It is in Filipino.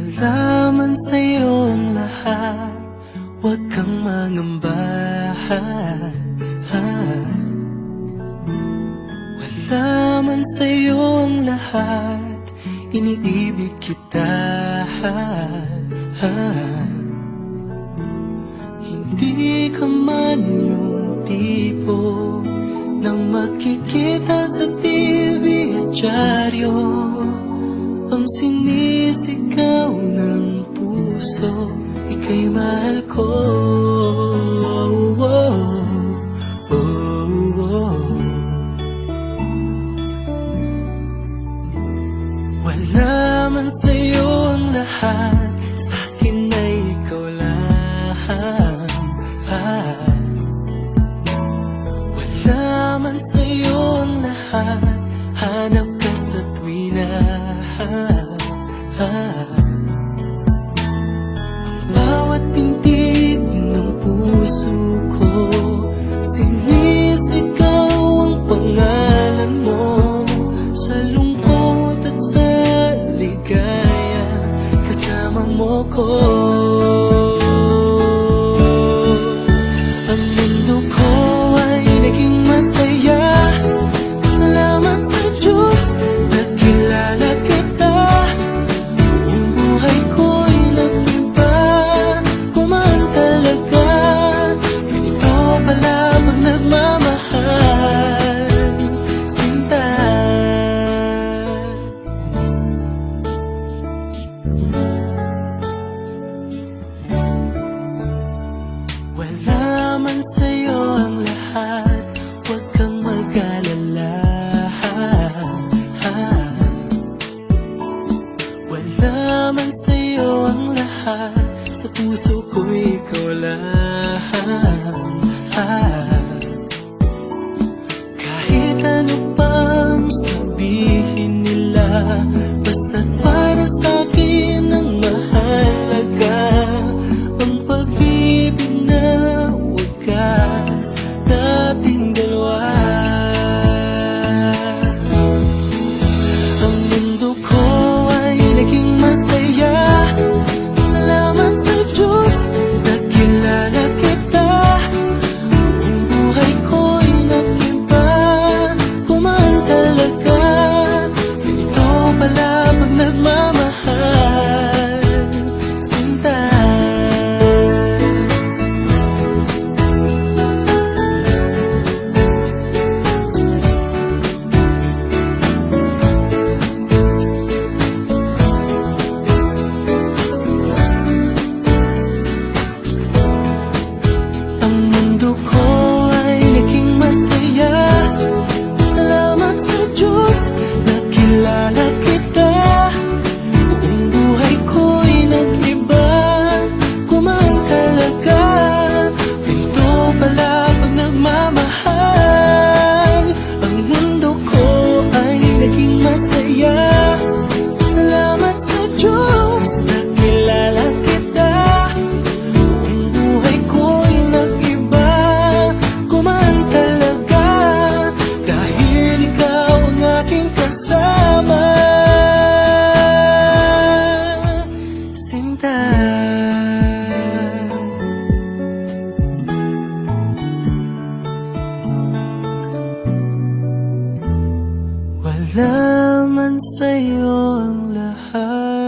Wala man sa'yo ang lahat, huwag kang mangamba. Wala man sa'yo ang lahat, iniibig kita. Hindi ka man yung tipo nang makikita sa TV at dyaryo, ang sinisigaw ng puso, ika'y mahal ko. Wala man sa'yo ang lahat, sa'kin ay ikaw lang. Wala man sa'yo ang lahat, hanap ka sa tuwina. Ang bawat tintig ng puso ko, sinisigaw ang pangalan mo. Sa lungkot at sa ligaya, kasama mo ko. Ang mundo ko ay naging masaya, salamat sa Diyos, nakilala kita. Ang buhay ko'y nag-iba, kumaan talaga. Ganito pala pag nagmamahal, sinta. Wala man sa'yo ang lahat, huwag kang mag-alala. Wala man sa'yo ang lahat, sa puso ko ikaw lang. Kahit ano pang sabihin nila, basta't para sa'kin ang mahalaga, ang pag-ibig na wagas dating dalawa. Ang mundo ko ay naging masaya, salamat sa Diyos, nakilala kita. Ang buhay ko'y nag-iba, kumaan talaga. Ganito pala pag nagmamahal, sinta. Ang mundo ko ay naging masaya, salamat sa Diyos, nakilala kita. Buong buhay ko'y nag-iba, kumaan talaga. Ganito pala pag nagmamahal. Ang mundo ko ay naging masaya, salamat sa Diyos, nakilala kita. Buong buhay ko'y nag-iba, kumaan talaga. Dahil ikaw ang aking kasama, sinta. Wala man sa'yo ang lahat,